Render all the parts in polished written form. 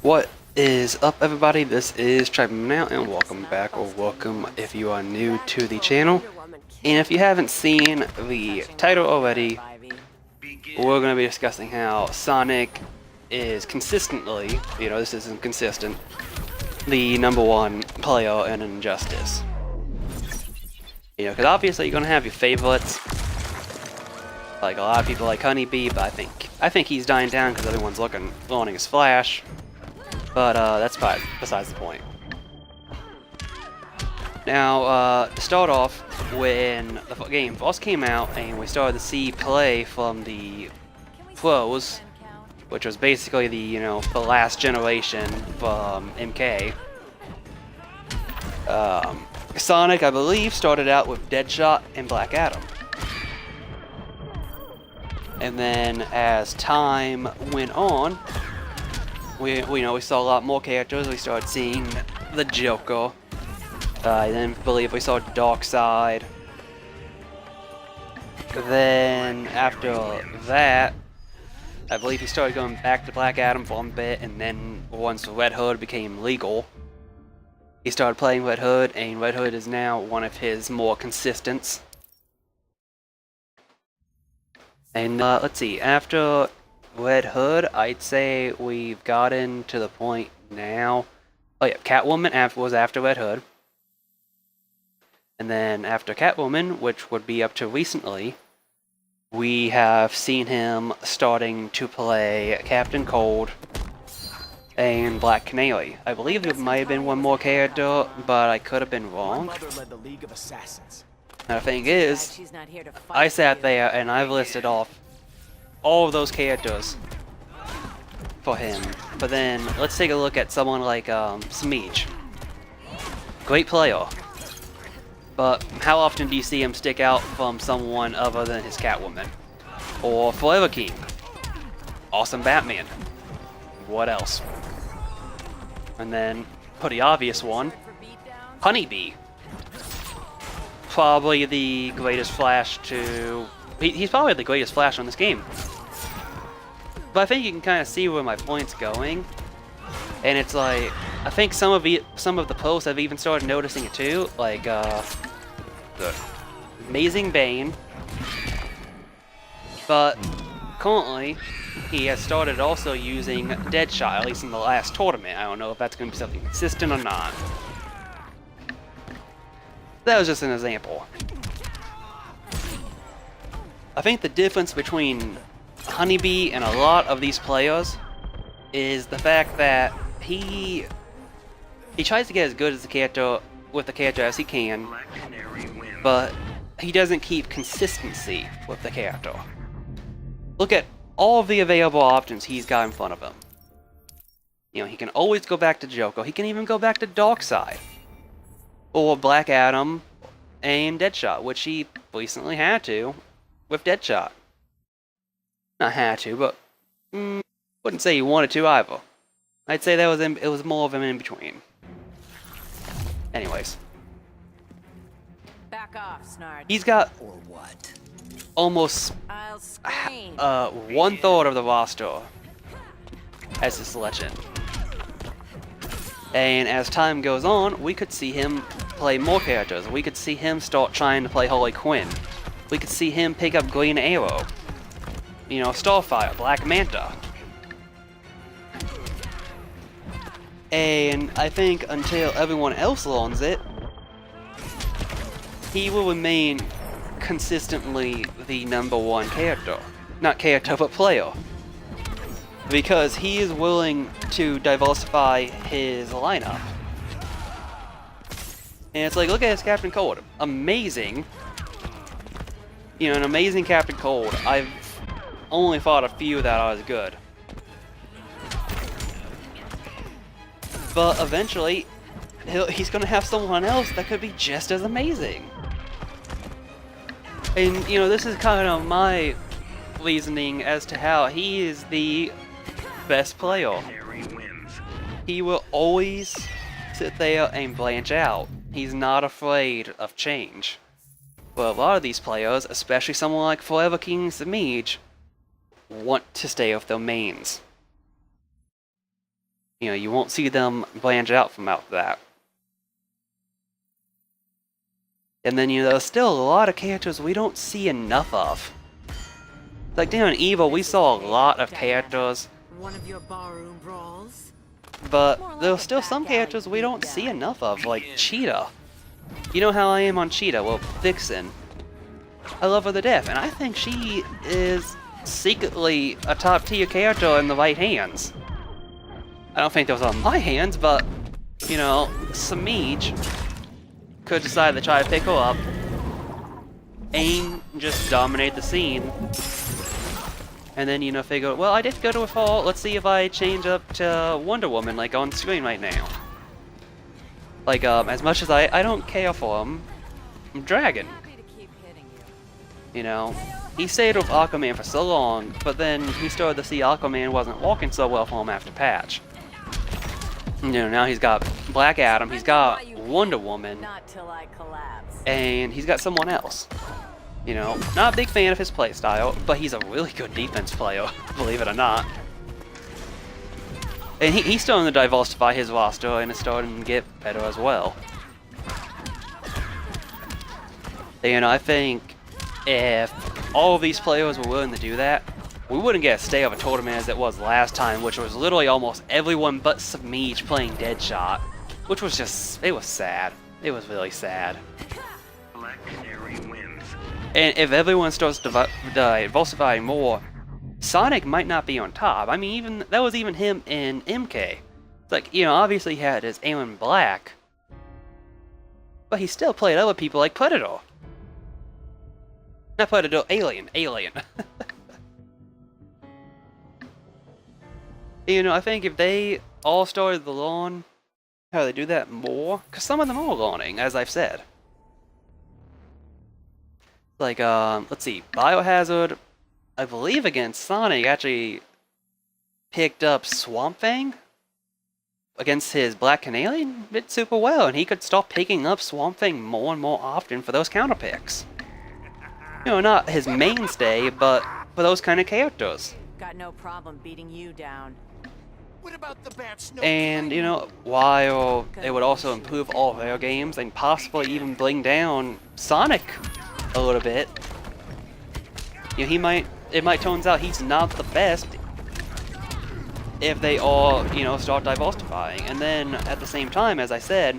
What is up, everybody? This is Tribe and welcome back, or welcome if you are new to the channel. And if you haven't seen the title already, we're going to be discussing how Sonic is consistently, this isn't consistent, the #1 player in Injustice. Because obviously you're going to have your favorites. Like, a lot of people like Honeybee, but I think he's dying down because everyone's learning his Flash. But that's besides the point. Now, to start off, when the game first came out and we started to see play from the pros, which was basically the last generation from MK, Sonic, I believe, started out with Deadshot and Black Adam. And then as time went on, we saw a lot more characters. We started seeing the Joker. I then believe we saw Darkseid. Then after that, I believe he started going back to Black Adam for a bit, and then once Red Hood became legal, he started playing Red Hood, and Red Hood is now one of his more consistents. And let's see, after Red Hood, I'd say we've gotten to the point now. Oh yeah, Catwoman was after Red Hood. And then after Catwoman, which would be up to recently, we have seen him starting to play Captain Cold and Black Canary. I believe there might have been one more character, but I could have been wrong. Now the thing is, I sat there and I've listed off all of those characters for him. But then, let's take a look at someone like Smeege. Great player. But how often do you see him stick out from someone other than his Catwoman? Or Forever King. Awesome Batman. What else? And then, pretty obvious one, Honeybee. Probably the greatest Flash to... He's probably the greatest Flash on this game. But I think you can kind of see where my point's going. And it's like, I think some of the posts have even started noticing it too. Like, the Amazing Bane. But currently, he has started also using Deadshot, at least in the last tournament. I don't know if that's going to be something consistent or not. That was just an example. I think the difference between Honeybee and a lot of these players is the fact that he tries to get as good as the character as he can, but he doesn't keep consistency with the character. Look at all of the available options he's got in front of him. He can always go back to Joker. He can even go back to Darkseid. Or Black Adam and Deadshot, which he recently had to with Deadshot. Not had to, but wouldn't say he wanted to either. I'd say it was more of an in-between. Anyways. Back off, Snark. He's got Or what? almost one-third of the roster as his legend. And as time goes on, we could see him play more characters. We could see him start trying to play Harley Quinn. We could see him pick up Green Arrow. Starfire, Black Manta. And I think until everyone else learns it, he will remain consistently the #1 character. Not character, but player. Because he is willing to diversify his lineup. And it's like, look at his Captain Cold. Amazing. An amazing Captain Cold. I've only fought a few that are as good. But eventually, he's going to have someone else that could be just as amazing. And, this is kind of my reasoning as to how he is the best player. He will always sit there and branch out. He's not afraid of change. But a lot of these players, especially someone like Forever King Smeege, want to stay with their mains. You know, you won't see them branch out from out that. And then, you know, there's still a lot of characters we don't see enough of. Like down in EVO, we saw a lot of characters. One of your barroom brawls? But there's still some characters we don't see enough of, like Cheetah. You know how I am on Cheetah? Well, Vixen. I love her to death, and I think she is secretly a top tier character in the right hands. I don't think those are my hands, but, you know, Samij could decide to try to pick her up and just dominate the scene. And then, you know, figure, well, I did go to a fall, let's see if I change up to Wonder Woman, like, on screen right now. Like, as much as I don't care for him, Dragon. You know, he stayed with Aquaman for so long, but then he started to see Aquaman wasn't working so well for him after patch. You know, now he's got Black Adam, he's got Wonder Woman, and he's got someone else. You know, not a big fan of his playstyle, but he's a really good defense player, believe it or not. And he's starting to diversify his roster, and it's starting to get better as well. And I think if all of these players were willing to do that, we wouldn't get a stay of a tournament as it was last time, which was literally almost everyone but Samij playing Deadshot, which was just, it was sad. It was really sad. And if everyone starts diversifying more, Sonic might not be on top. I mean, even that was even him in MK. It's like, you know, obviously he had his Alan Black, but he still played other people like Predator. Not Predator, Alien. You know, I think if they all started the lawn, how they do that more, because some of them are lawning, as I've said. Like, let's see, Biohazard, I believe against Sonic, actually picked up Swamp Thing against his Black Canadian, did super well, and he could start picking up Swamp Thing more and more often for those counter picks. You know, not his mainstay, but for those kind of characters. Got no problem beating you down. What about the bats? And, you know, while it would also improve all their games and possibly even bring down Sonic a little bit, you know, it might turns out he's not the best if they all, you know, start diversifying. And then, at the same time, as I said,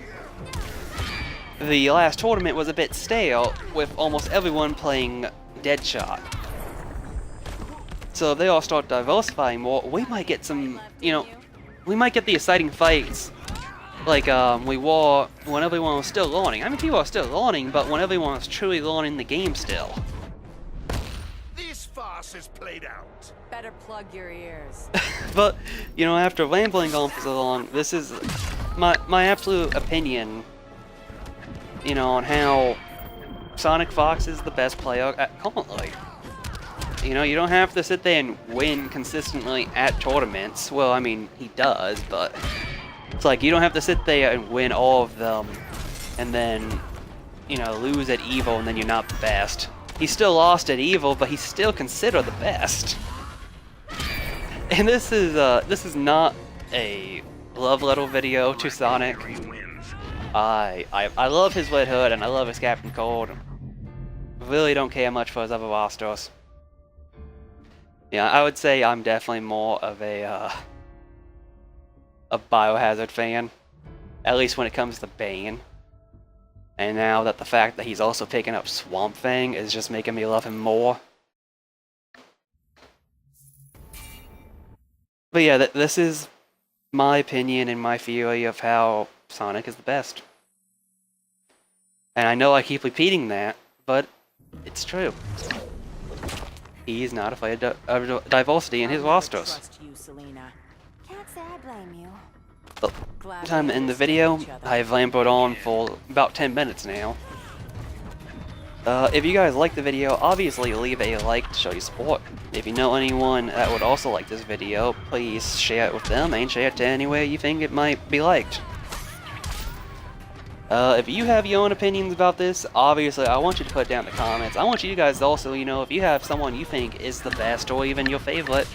the last tournament was a bit stale with almost everyone playing Deadshot. So if they all start diversifying more, we might get some, you know, we might get the exciting fights like we were when everyone was still learning. I mean, people are still learning, but when everyone was truly learning the game still. This farce is played out. Better plug your ears. But, you know, after rambling on for so long, this is my absolute opinion, you know, on how Sonic Fox is the best player currently. You know, you don't have to sit there and win consistently at tournaments. Well, I mean, he does, but it's like you don't have to sit there and win all of them and then, you know, lose at EVO and then you're not the best. He still lost at EVO, but he's still considered the best. And this is not a love letter video to Sonic. I love his Red Hood and I love his Captain Cold. Really don't care much for his other rosters. Yeah, I would say I'm definitely more of a Biohazard fan, at least when it comes to Bane. And now that the fact that he's also picking up Swamp Thing is just making me love him more. But yeah, this is my opinion and my theory of how Sonic is the best. And I know I keep repeating that, but it's true. He's not afraid of diversity in his rosters. Trust you, Selena. Can't say I blame you. Well, Glad time to we end the understand video. each other. I've rambled on for about 10 minutes now. If you guys like the video, obviously leave a like to show your support. If you know anyone that would also like this video, please share it with them and share it to anywhere you think it might be liked. If you have your own opinions about this, obviously I want you to put it down in the comments. I want you guys also, you know, if you have someone you think is the best or even your favorite,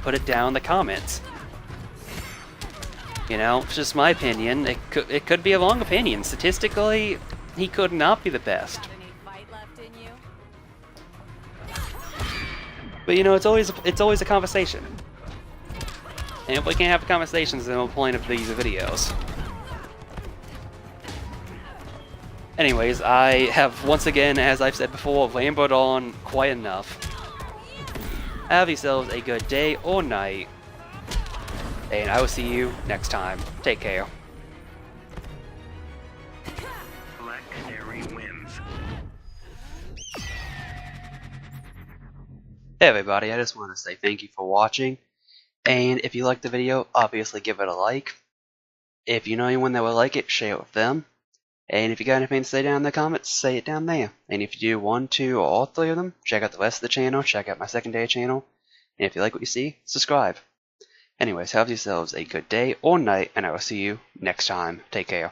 put it down in the comments. You know, it's just my opinion. It could be a wrong opinion. Statistically, he could not be the best. Got any fight left in you? But you know, it's always a conversation. And if we can't have conversations, then no point of these videos. Anyways, I have once again, as I've said before, rambled on quite enough. Have yourselves a good day or night, and I will see you next time. Take care. Black Canary wins. Hey everybody, I just want to say thank you for watching. And if you liked the video, obviously give it a like. If you know anyone that would like it, share it with them. And if you got anything to say down in the comments, say it down there. And if you do 1, 2, or all 3 of them, check out the rest of the channel, check out my secondary channel. And if you like what you see, subscribe. Anyways, have yourselves a good day or night, and I will see you next time. Take care.